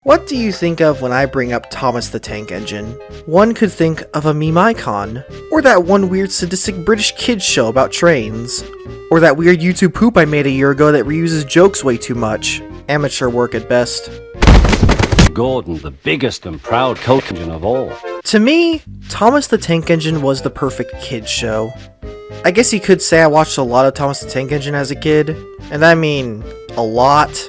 What do you think of when I bring up Thomas the Tank Engine? One could think of a meme icon, or that one weird sadistic British kids show about trains, or that weird YouTube poop I made a year ago that reuses jokes way too much. Amateur work at best. Gordon, the biggest and proud coke engine of all. To me, Thomas the Tank Engine was the perfect kids show. I guess you could say I watched a lot of Thomas the Tank Engine as a kid, and I mean, a lot.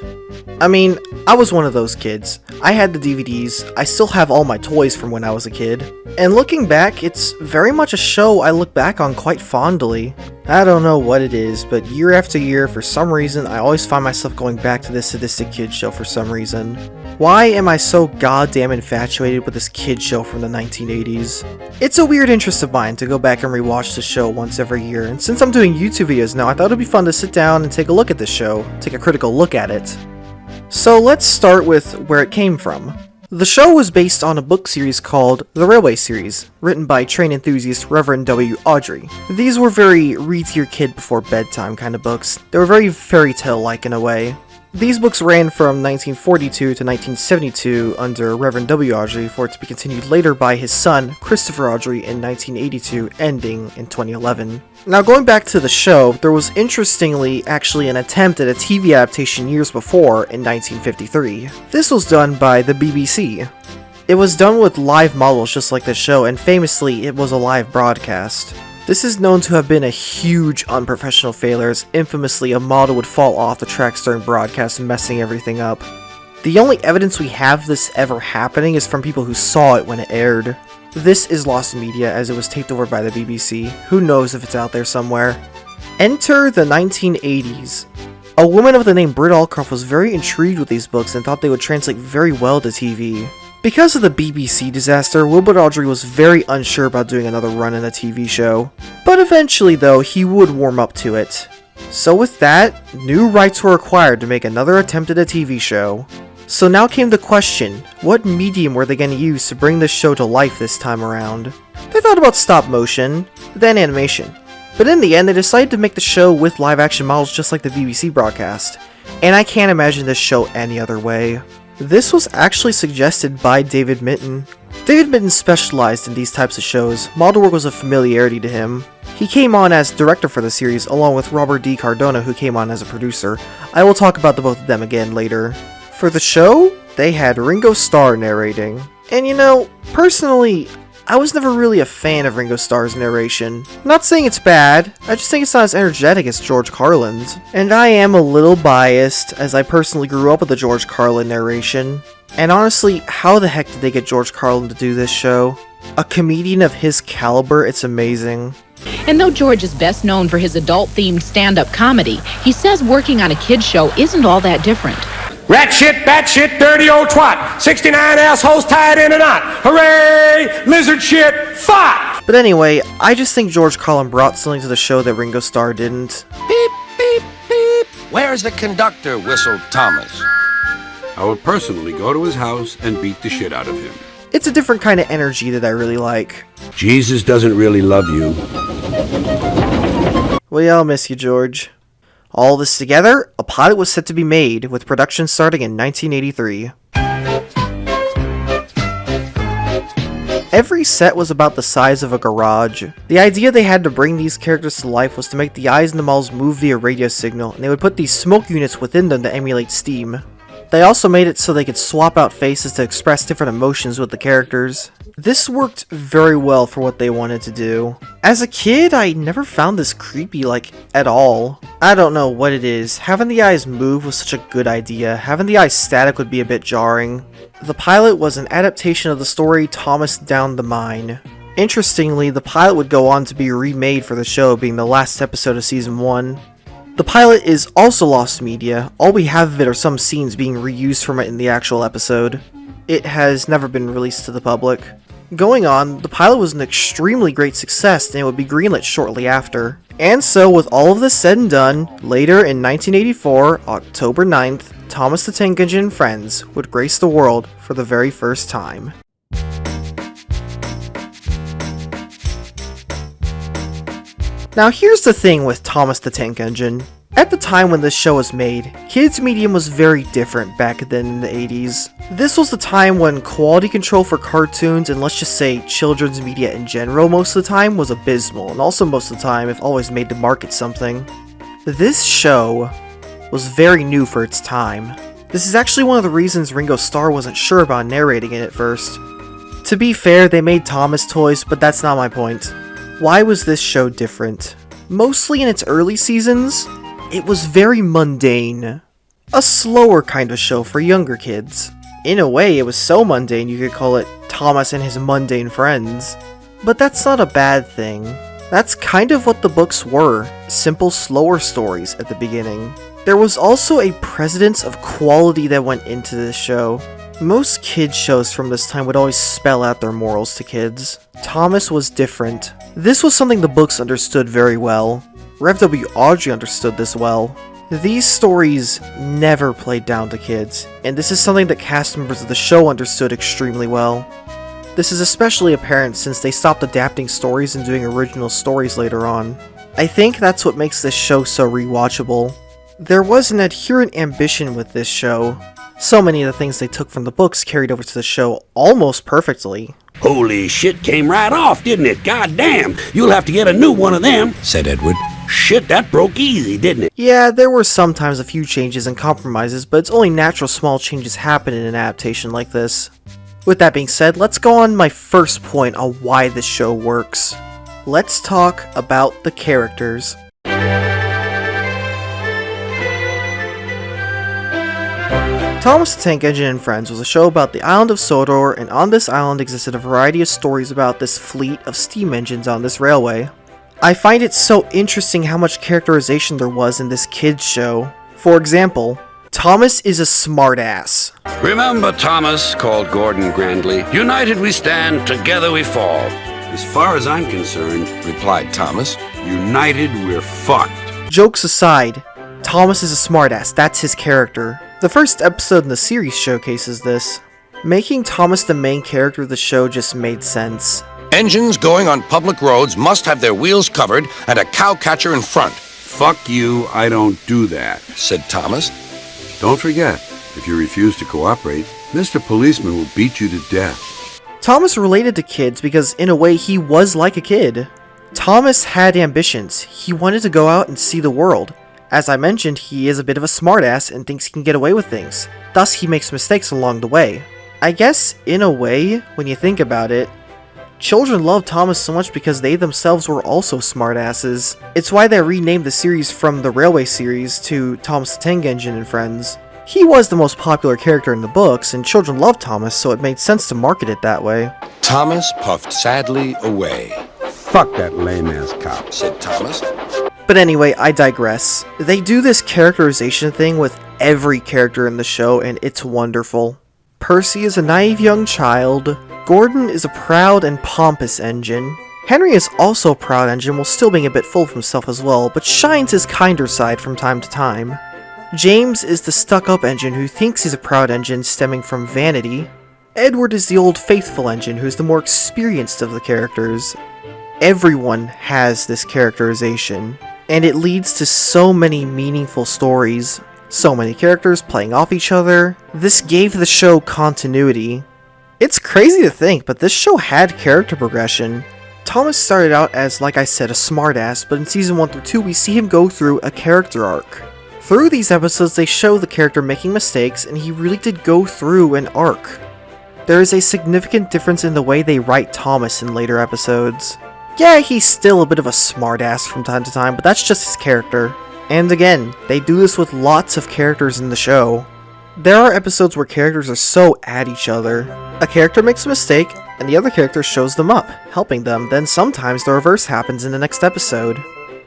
I was one of those kids. I had the DVDs, I still have all my toys from when I was a kid, and looking back, it's very much a show I look back on quite fondly. I don't know what it is, but year after year, for some reason, I always find myself going back to this sadistic kid show for some reason. Why am I so goddamn infatuated with this kid show from the 1980s? It's a weird interest of mine to go back and rewatch the show once every year, and since I'm doing YouTube videos now, I thought it'd be fun to sit down and take a look at this show, take a critical look at it. So let's start with where it came from. The show was based on a book series called The Railway Series, written by train enthusiast Reverend W. Awdry. These were very read to your kid before bedtime kind of books. They were very fairy tale-like in a way. These books ran from 1942 to 1972 under Reverend W. Awdry for it to be continued later by his son, Christopher Awdry, in 1982, ending in 2011. Now going back to the show, there was interestingly actually an attempt at a TV adaptation years before in 1953. This was done by the BBC. It was done with live models just like the show, and famously it was a live broadcast. This is known to have been a huge unprofessional failure, as infamously a model would fall off the tracks during broadcast, messing everything up. The only evidence we have this ever happening is from people who saw it when it aired. This is lost in media as it was taped over by the BBC. Who knows if it's out there somewhere. Enter the 1980s. A woman of the name Britt Allcroft was very intrigued with these books and thought they would translate very well to TV. Because of the BBC disaster, Wilbur Awdry was very unsure about doing another run in a TV show. But eventually though, he would warm up to it. So with that, new rights were acquired to make another attempt at a TV show. So now came the question, what medium were they going to use to bring this show to life this time around? They thought about stop motion, then animation. But in the end, they decided to make the show with live action models just like the BBC broadcast. And I can't imagine this show any other way. This was actually suggested by David Mitton. David Mitton specialized in these types of shows. Model work was a familiarity to him. He came on as director for the series along with Robert D. Cardona, who came on as a producer. I will talk about the both of them again later. For the show, they had Ringo Starr narrating. And personally, I was never really a fan of Ringo Starr's narration. I'm not saying it's bad, I just think it's not as energetic as George Carlin's. And I am a little biased, as I personally grew up with the George Carlin narration. And honestly, how the heck did they get George Carlin to do this show? A comedian of his caliber, it's amazing. And though George is best known for his adult-themed stand-up comedy, he says working on a kid's show isn't all that different. Rat shit, bat shit, dirty old twat. 69 assholes tied in a knot. Hooray! Lizard shit, fought! But anyway, I just think George Carlin brought something to the show that Ringo Starr didn't. Beep, beep, beep. Where's the conductor? Whistled Thomas. I would personally go to his house and beat the shit out of him. It's a different kind of energy that I really like. Jesus doesn't really love you. We all miss you, George. All this together, a pilot was set to be made, with production starting in 1983. Every set was about the size of a garage. The idea they had to bring these characters to life was to make the eyes in the models move via radio signal, and they would put these smoke units within them to emulate steam. They also made it so they could swap out faces to express different emotions with the characters. This worked very well for what they wanted to do. As a kid, I never found this creepy, at all. I don't know what it is. Having the eyes move was such a good idea. Having the eyes static would be a bit jarring. The pilot was an adaptation of the story Thomas Down the Mine. Interestingly, the pilot would go on to be remade for the show, being the last episode of season 1. The pilot is also lost media. All we have of it are some scenes being reused from it in the actual episode. It has never been released to the public. Going on, the pilot was an extremely great success and it would be greenlit shortly after. And so, with all of this said and done, later in 1984, October 9th, Thomas the Tank Engine and Friends would grace the world for the very first time. Now here's the thing with Thomas the Tank Engine. At the time when this show was made, kids' medium was very different back then in the 80s. This was the time when quality control for cartoons and let's just say children's media in general most of the time was abysmal, and also most of the time if always made to market something. This show was very new for its time. This is actually one of the reasons Ringo Starr wasn't sure about narrating it at first. To be fair, they made Thomas toys, but that's not my point. Why was this show different? Mostly in its early seasons, it was very mundane. A slower kind of show for younger kids. In a way, it was so mundane you could call it Thomas and His Mundane Friends. But that's not a bad thing. That's kind of what the books were, simple, slower stories at the beginning. There was also a precedence of quality that went into this show. Most kids shows from this time would always spell out their morals to kids. Thomas was different. This was something the books understood very well. Rev W. Awdry understood this well. These stories never played down to kids, and this is something that cast members of the show understood extremely well. This is especially apparent since they stopped adapting stories and doing original stories later on. I think that's what makes this show so rewatchable. There was an adherent ambition with this show. So many of the things they took from the books carried over to the show almost perfectly. Holy shit, came right off, didn't it? God damn, you'll have to get a new one of them, said Edward. Shit, that broke easy, didn't it? Yeah, there were sometimes a few changes and compromises, but it's only natural small changes happen in an adaptation like this. With that being said, let's go on my first point on why this show works. Let's talk about the characters. Thomas the Tank Engine and Friends was a show about the island of Sodor, and on this island existed a variety of stories about this fleet of steam engines on this railway. I find it so interesting how much characterization there was in this kids show. For example, Thomas is a smartass. Remember Thomas, called Gordon grandly. United we stand, together we fall. As far as I'm concerned, Replied Thomas. united we're fucked. Jokes aside, Thomas is a smartass, that's his character. The first episode in the series showcases this. Making Thomas the main character of the show just made sense. Engines going on public roads must have their wheels covered and a cowcatcher in front, Fuck you, I don't do that. said Thomas. Don't forget, if you refuse to cooperate, Mr. Policeman will beat you to death. Thomas related to kids because in a way he was like a kid. Thomas had ambitions. He wanted to go out and see the world. As I mentioned, he is a bit of a smartass and thinks he can get away with things. Thus, he makes mistakes along the way. I guess, in a way, when you think about it, children love Thomas so much because they themselves were also smartasses. It's why they renamed the series from the Railway series to Thomas the Tank Engine and Friends. He was the most popular character in the books, and children loved Thomas, so it made sense to market it that way. Thomas puffed sadly away, Fuck that lame-ass cop. said Thomas. But anyway, I digress. They do this characterization thing with every character in the show, and it's wonderful. Percy is a naive young child. Gordon is a proud and pompous engine. Henry is also a proud engine while still being a bit full of himself as well, but shines his kinder side from time to time. James is the stuck-up engine who thinks he's a proud engine stemming from vanity. Edward is the old faithful engine who's the more experienced of the characters. Everyone has this characterization, and it leads to so many meaningful stories. So many characters playing off each other. This gave the show continuity. It's crazy to think, but this show had character progression. Thomas started out as, like I said, a smartass, but in season 1 through 2 we see him go through a character arc. Through these episodes they show the character making mistakes, and he really did go through an arc. There is a significant difference in the way they write Thomas in later episodes. Yeah, he's still a bit of a smartass from time to time, but that's just his character. And again, they do this with lots of characters in the show. There are episodes where characters are so at each other. A character makes a mistake, and the other character shows them up, helping them, then sometimes the reverse happens in the next episode.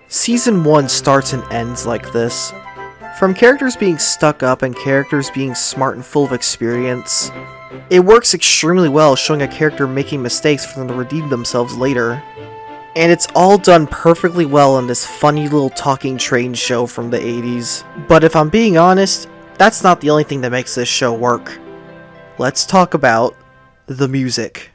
Season 1 starts and ends like this. From characters being stuck up and characters being smart and full of experience. It works extremely well showing a character making mistakes for them to redeem themselves later. And it's all done perfectly well in this funny little talking train show from the 80s. But if I'm being honest, that's not the only thing that makes this show work. Let's talk about the music.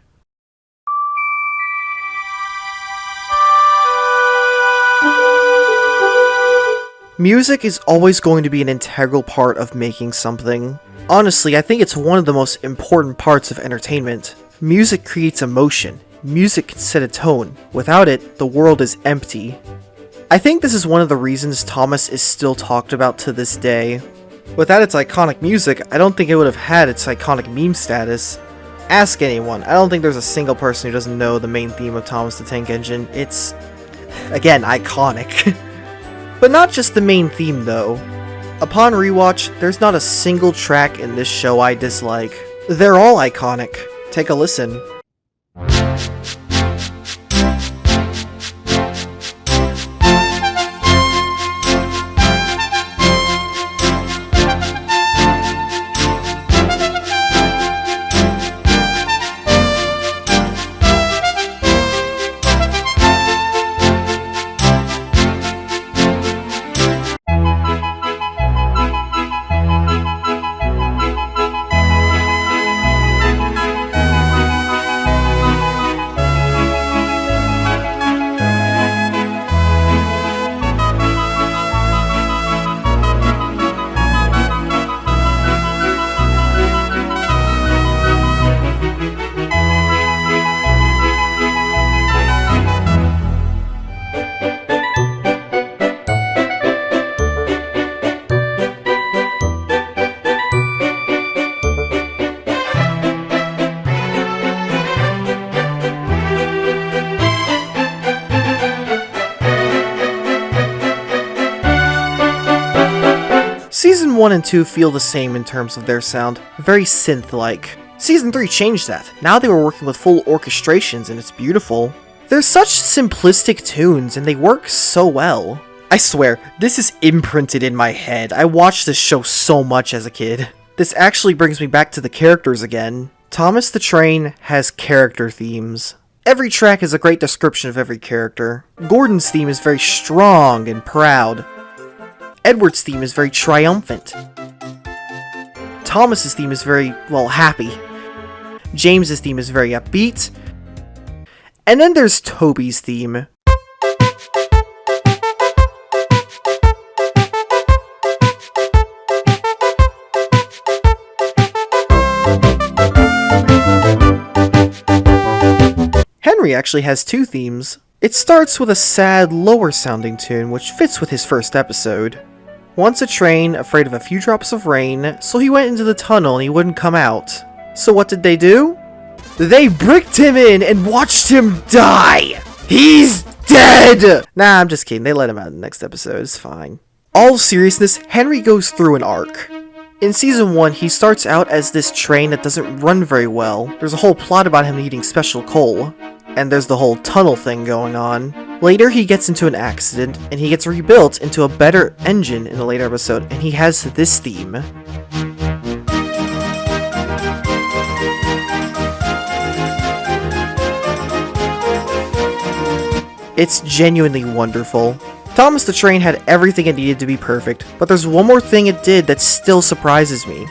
Music is always going to be an integral part of making something. Honestly, I think it's one of the most important parts of entertainment. Music creates emotion. Music can set a tone. Without it, the world is empty. I think this is one of the reasons Thomas is still talked about to this day. Without its iconic music, I don't think it would have had its iconic meme status. Ask anyone, I don't think there's a single person who doesn't know the main theme of Thomas the Tank Engine. It's, again, iconic. But not just the main theme though. Upon rewatch, there's not a single track in this show I dislike. They're all iconic. Take a listen. Season 1 and 2 feel the same in terms of their sound, very synth-like. Season 3 changed that. Now they were working with full orchestrations and it's beautiful. They're such simplistic tunes and they work so well. I swear, this is imprinted in my head. I watched this show so much as a kid. This actually brings me back to the characters again. Thomas the Train has character themes. Every track is a great description of every character. Gordon's theme is very strong and proud. Edward's theme is very triumphant. Thomas's theme is very, well, happy. James's theme is very upbeat. And then there's Toby's theme. Henry actually has two themes. It starts with a sad, lower sounding tune which fits with his first episode. Once a train, afraid of a few drops of rain, so he went into the tunnel and he wouldn't come out. So what did they do? They bricked him in and watched him die! He's dead! Nah, I'm just kidding, they let him out in the next episode, it's fine. All seriousness, Henry goes through an arc. In Season 1, he starts out as this train that doesn't run very well. There's a whole plot about him needing special coal. And there's the whole tunnel thing going on. Later, he gets into an accident, and he gets rebuilt into a better engine in a later episode, and he has this theme. It's genuinely wonderful. Thomas the Train had everything it needed to be perfect, but there's one more thing it did that still surprises me.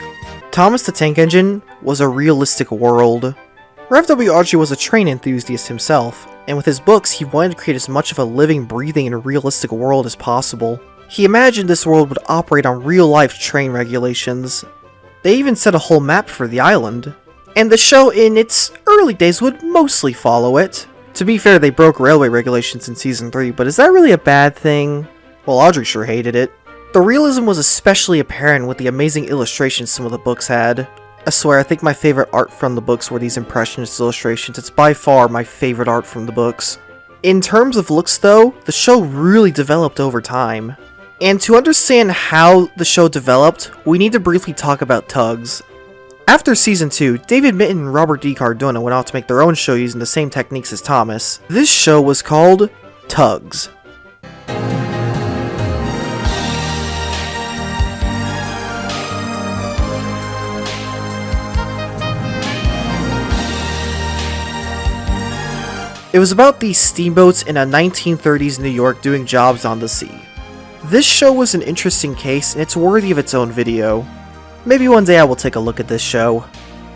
Thomas the Tank Engine was a realistic world. Rev W. Awdry was a train enthusiast himself, and with his books he wanted to create as much of a living, breathing, and realistic world as possible. He imagined this world would operate on real-life train regulations. They even set a whole map for the island. And the show in its early days would mostly follow it. To be fair, they broke railway regulations in Season 3, but is that really a bad thing? Well, Awdry sure hated it. The realism was especially apparent with the amazing illustrations some of the books had. I swear, I think my favorite art from the books were these Impressionist illustrations. It's by far my favorite art from the books. In terms of looks though, the show really developed over time. And to understand how the show developed, we need to briefly talk about Tugs. After Season 2, David Mitton and Robert D. Cardona went out to make their own show using the same techniques as Thomas. This show was called Tugs. It was about these steamboats in a 1930s New York doing jobs on the sea. This show was an interesting case and it's worthy of its own video. Maybe one day I will take a look at this show.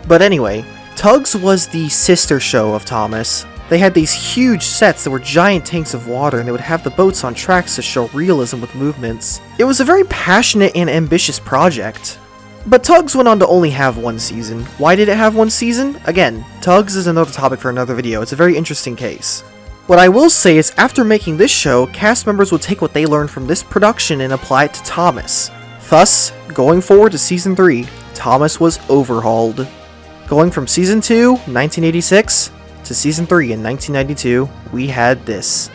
But anyway, Tugs was the sister show of Thomas. They had these huge sets that were giant tanks of water, and they would have the boats on tracks to show realism with movements. It was a very passionate and ambitious project. But Tugs went on to only have one season. Why did it have one season? Again, Tugs is another topic for another video. It's a very interesting case. What I will say is, after making this show, cast members would take what they learned from this production and apply it to Thomas. Thus, going forward to Season 3, Thomas was overhauled. Going from Season 2, 1986, to Season 3 in 1992, we had this.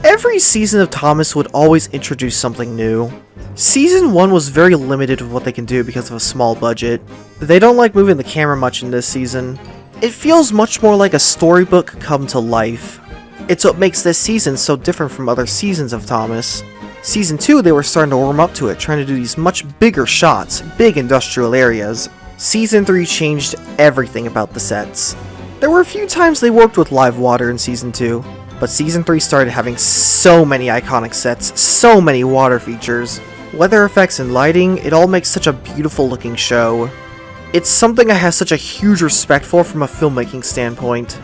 Every season of Thomas would always introduce something new. Season 1 was very limited with what they can do because of a small budget. They don't like moving the camera much in this season. It feels much more like a storybook come to life. It's what makes this season so different from other seasons of Thomas. Season 2, they were starting to warm up to it, trying to do these much bigger shots, big industrial areas. Season 3 changed everything about the sets. There were a few times they worked with live water in Season 2, but Season 3 started having so many iconic sets, so many water features. Weather effects and lighting, it all makes such a beautiful looking show. It's something I have such a huge respect for from a filmmaking standpoint.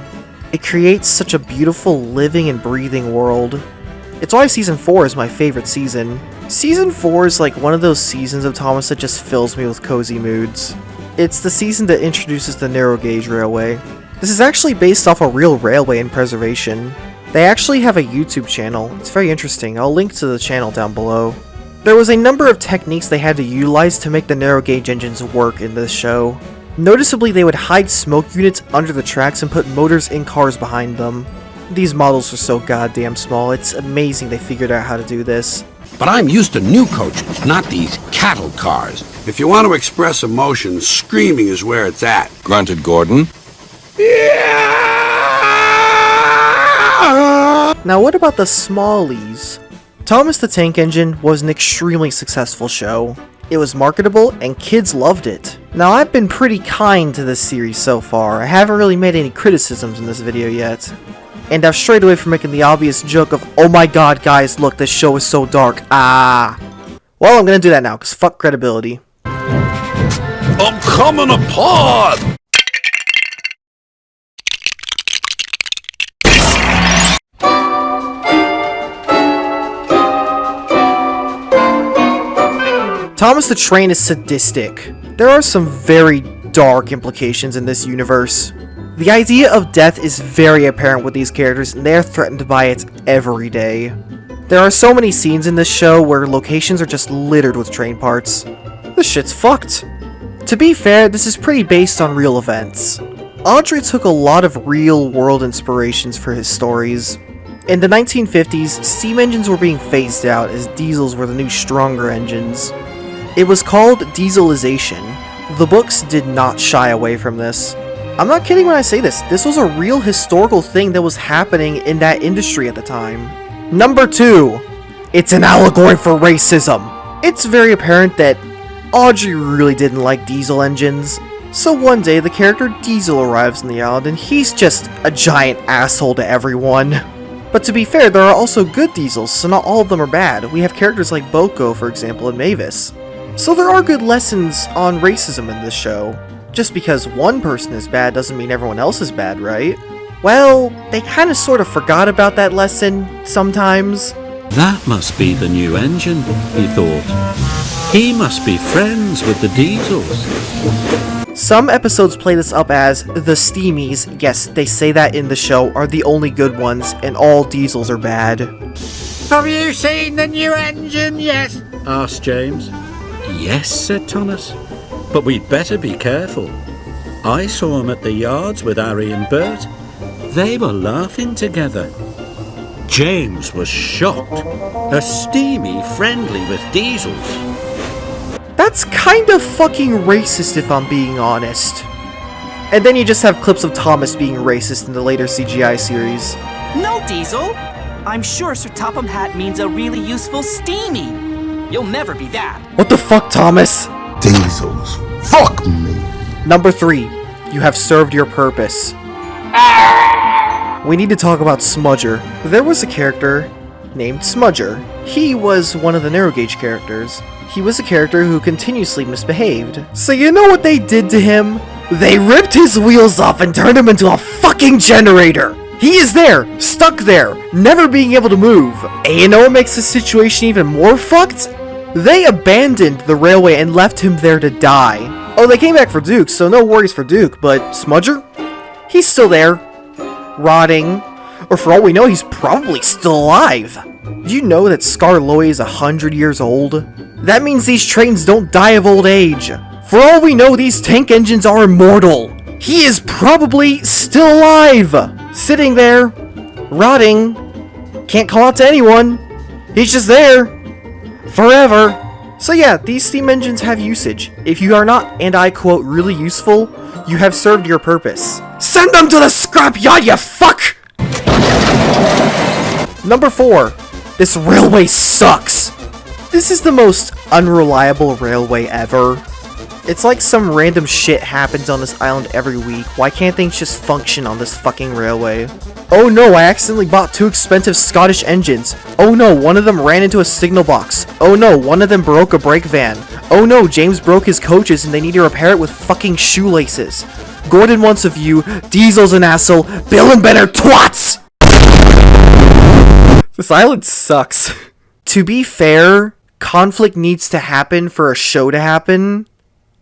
It creates such a beautiful living and breathing world. It's why Season 4 is my favorite season. Season 4 is like one of those seasons of Thomas that just fills me with cozy moods. It's the season that introduces the narrow gauge railway. This is actually based off a real railway in preservation. They actually have a YouTube channel. It's very interesting. I'll link to the channel down below. There was a number of techniques they had to utilize to make the narrow gauge engines work in this show. Noticeably, they would hide smoke units under the tracks and put motors in cars behind them. These models are so goddamn small, it's amazing they figured out how to do this. But I'm used to new coaches, not these cattle cars. If you want to express emotion, screaming is where it's at. Grunted Gordon. Now what about the smallies? Thomas the Tank Engine was an extremely successful show. It was marketable and kids loved it. Now I've been pretty kind to this series so far. I haven't really made any criticisms in this video yet. And I've strayed away from making the obvious joke of, oh my god guys, look, this show is so dark, ah. Well, I'm gonna do that now, cause fuck credibility. I'm coming apart! Thomas the Train is sadistic. There are some very dark implications in this universe. The idea of death is very apparent with these characters, and they are threatened by it every day. There are so many scenes in this show where locations are just littered with train parts. This shit's fucked. To be fair, this is pretty based on real events. Audrey took a lot of real-world inspirations for his stories. In the 1950s, steam engines were being phased out as diesels were the new stronger engines. It was called dieselization. The books did not shy away from this. I'm not kidding when I say this. This was a real historical thing that was happening in that industry at the time. Number 2. It's an allegory for racism. It's very apparent that Audrey really didn't like diesel engines. So one day the character Diesel arrives on the island and he's just a giant asshole to everyone. But to be fair, there are also good diesels, so not all of them are bad. We have characters like Boko, for example, and Mavis. So there are good lessons on racism in this show. Just because one person is bad doesn't mean everyone else is bad, right? Well, they kinda sorta forgot about that lesson sometimes. That must be the new engine, he thought. He must be friends with the diesels. Some episodes play this up as the Steamies, yes, they say that in the show, are the only good ones, and all diesels are bad. Have you seen the new engine yet? Asked James. Yes, said Thomas. But we'd better be careful. I saw him at the yards with Harry and Bert. They were laughing together. James was shocked. A steamy friendly with diesels. That's kind of fucking racist if I'm being honest. And then you just have clips of Thomas being racist in the later CGI series. No, Diesel! I'm sure Sir Topham Hatt means a really useful steamy. You'll never be that. What the fuck, Thomas? Diesels. Fuck me. Number 3. You have served your purpose. We need to talk about Smudger. There was a character named Smudger. He was one of the narrow gauge characters. he was a character who continuously misbehaved. So you know what they did to him? They ripped his wheels off and turned him into a fucking generator! He is there, stuck there, never being able to move. And you know what makes the situation even more fucked? They abandoned the railway and left him there to die. Oh, they came back for Duke, so no worries for Duke, but Smudger? He's still there, rotting. Or for all we know, he's probably still alive. Do you know that Skarloey is 100 years old? That means these trains don't die of old age. For all we know, these tank engines are immortal. He is probably still alive, sitting there, rotting. Can't call out to anyone. He's just there, forever. So yeah, these steam engines have usage. If you are not, and I quote, really useful, you have served your purpose. Send them to the scrapyard, you fuck! Number 4. This railway sucks. This is the most unreliable railway ever. It's like some random shit happens on this island every week. Why can't things just function on this fucking railway? Oh no, I accidentally bought 2 expensive Scottish engines. Oh no, one of them ran into a signal box. Oh no, one of them broke a brake van. Oh no, James broke his coaches and they need to repair it with fucking shoelaces. Gordon wants a view, Diesel's an asshole, Bill and Ben are twats! This island sucks. To be fair, conflict needs to happen for a show to happen,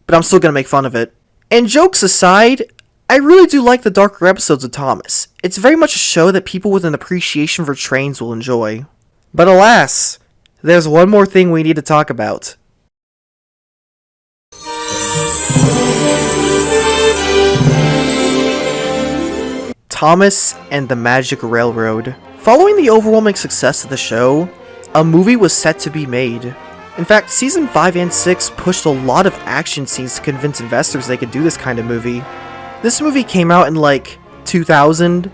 but I'm still gonna make fun of it. And jokes aside, I really do like the darker episodes of Thomas. It's very much a show that people with an appreciation for trains will enjoy. But alas, there's one more thing we need to talk about. Thomas and the Magic Railroad. Following the overwhelming success of the show, a movie was set to be made. In fact, season 5 and 6 pushed a lot of action scenes to convince investors they could do this kind of movie. This movie came out in like 2000.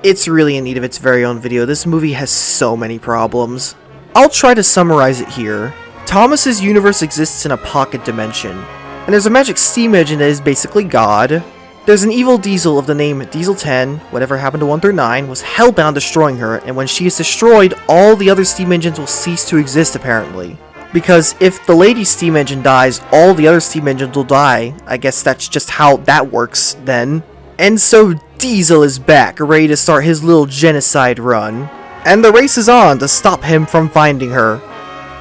It's really in need of its very own video. This movie has so many problems. I'll try to summarize it here. Thomas's universe exists in a pocket dimension, and there's a magic steam engine that is basically God. There's an evil Diesel of the name Diesel 10, whatever happened to 1 through 9, was hellbound destroying her, and when she is destroyed, all the other steam engines will cease to exist apparently. Because if the lady steam engine dies, all the other steam engines will die. I guess that's just how that works then. And so Diesel is back, ready to start his little genocide run. And the race is on to stop him from finding her.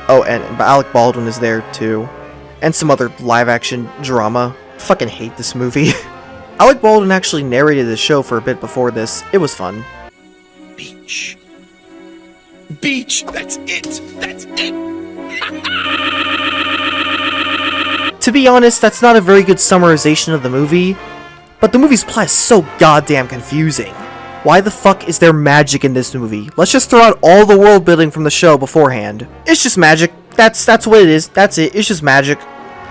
Oh, and Alec Baldwin is there too. And some other live action drama. Fucking hate this movie. Alec Baldwin actually narrated the show for a bit before this. It was fun. Beach. Beach, that's it! That's it! To be honest, that's not a very good summarization of the movie, but the movie's plot is so goddamn confusing. Why the fuck is there magic in this movie? Let's just throw out all the world building from the show beforehand. It's just magic. That's what it is. That's it. It's just magic.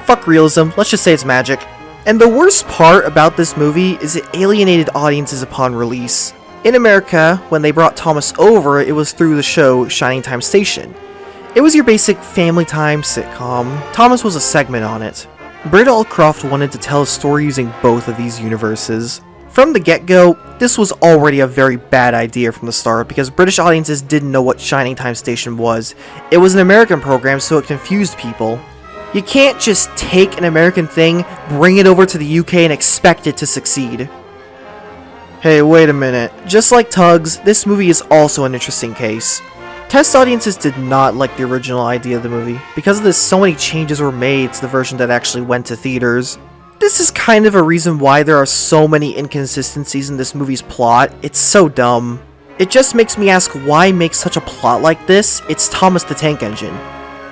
Fuck realism. Let's just say it's magic. And the worst part about this movie is it alienated audiences upon release. In America, when they brought Thomas over, it was through the show Shining Time Station. It was your basic family time sitcom. Thomas was a segment on it. Britt Allcroft wanted to tell a story using both of these universes. From the get-go, this was already a very bad idea from the start because British audiences didn't know what Shining Time Station was. It was an American program, so it confused people. You can't just take an American thing, bring it over to the UK, and expect it to succeed. Hey, wait a minute. Just like Tugs, this movie is also an interesting case. Test audiences did not like the original idea of the movie. Because of this, so many changes were made to the version that actually went to theaters. This is kind of a reason why there are so many inconsistencies in this movie's plot. It's so dumb. It just makes me ask why make such a plot like this? It's Thomas the Tank Engine.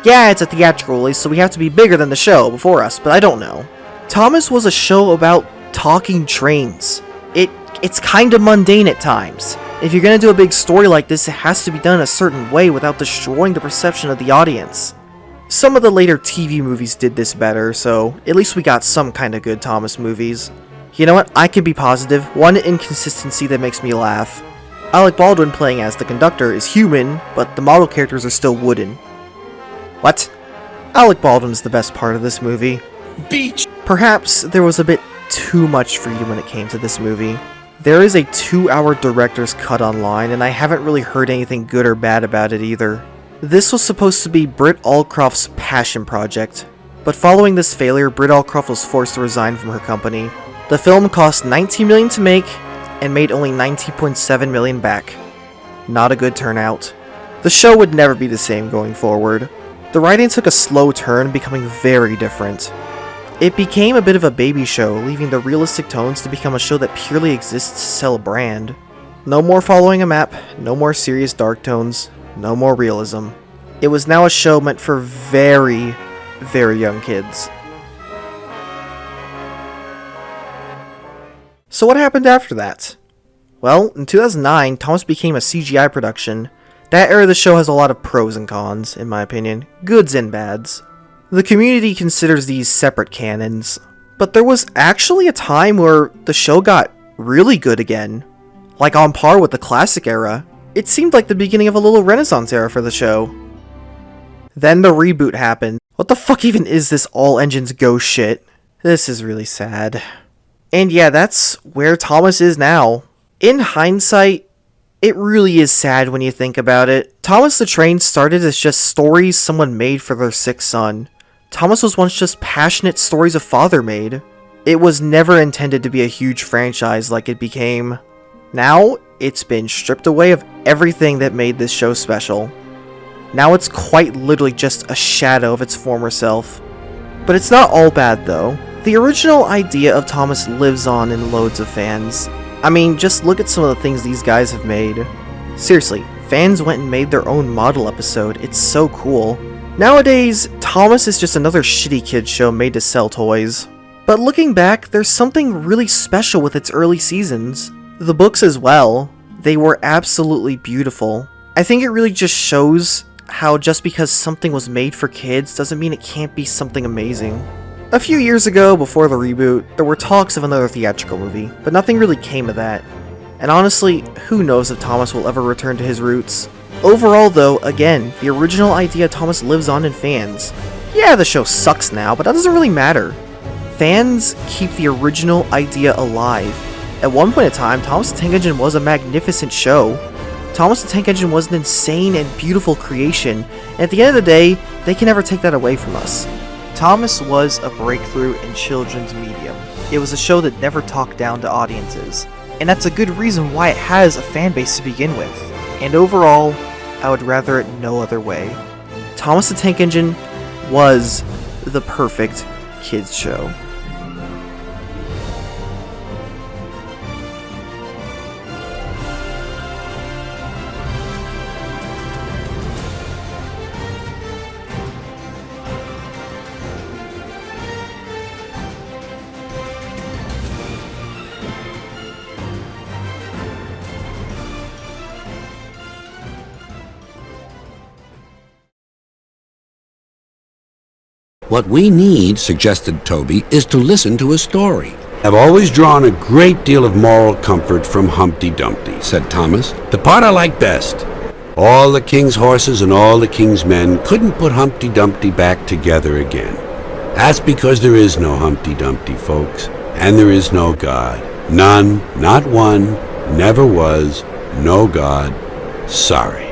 Yeah, it's a theatrical release, so we have to be bigger than the show before us, but I don't know. Thomas was a show about talking trains. It's kinda mundane at times. If you're gonna do a big story like this, it has to be done a certain way without destroying the perception of the audience. Some of the later TV movies did this better, so at least we got some kinda good Thomas movies. You know what? I can be positive. One inconsistency that makes me laugh. Alec Baldwin playing as the conductor is human, but the model characters are still wooden. What? Alec Baldwin is the best part of this movie. Beach! Perhaps there was a bit too much freedom when it came to this movie. There is a 2-hour director's cut online, and I haven't really heard anything good or bad about it either. This was supposed to be Britt Allcroft's passion project, but following this failure, Britt Allcroft was forced to resign from her company. The film cost $19 million to make and made only $19.7 million back. Not a good turnout. The show would never be the same going forward. The writing took a slow turn, becoming very different. It became a bit of a baby show, leaving the realistic tones to become a show that purely exists to sell a brand. No more following a map, no more serious dark tones, no more realism. It was now a show meant for very, very young kids. So what happened after that? Well, in 2009, Thomas became a CGI production. That era of the show has a lot of pros and cons, in my opinion, goods and bads. The community considers these separate canons, but there was actually a time where the show got really good again, like on par with the classic era. It seemed like the beginning of a little renaissance era for the show. Then the reboot happened. What the fuck even is this all engines go shit? This is really sad. And yeah, that's where Thomas is now. In hindsight, it really is sad when you think about it. Thomas the Train started as just stories someone made for their sick son. Thomas was once just passionate stories a father made. It was never intended to be a huge franchise like it became. Now, it's been stripped away of everything that made this show special. Now it's quite literally just a shadow of its former self. But it's not all bad though. The original idea of Thomas lives on in loads of fans. I mean, just look at some of the things these guys have made. Seriously, fans went and made their own model episode. It's so cool. Nowadays, Thomas is just another shitty kids show made to sell toys. But looking back, there's something really special with its early seasons. The books as well. They were absolutely beautiful. I think it really just shows how just because something was made for kids doesn't mean it can't be something amazing. A few years ago, before the reboot, there were talks of another theatrical movie, but nothing really came of that. And honestly, who knows if Thomas will ever return to his roots. Overall though, again, the original idea of Thomas lives on in fans. Yeah, the show sucks now, but that doesn't really matter. Fans keep the original idea alive. At one point in time, Thomas the Tank Engine was a magnificent show. Thomas the Tank Engine was an insane and beautiful creation, and at the end of the day, they can never take that away from us. Thomas was a breakthrough in children's medium. It was a show that never talked down to audiences, and that's a good reason why it has a fan base to begin with. And overall, I would rather it no other way. Thomas the Tank Engine was the perfect kids show. What we need, suggested Toby, is to listen to a story. I've always drawn a great deal of moral comfort from Humpty Dumpty, said Thomas. The part I like best. All the king's horses and all the king's men couldn't put Humpty Dumpty back together again. That's because there is no Humpty Dumpty, folks, and there is no God. None, not one, never was, no God. Sorry.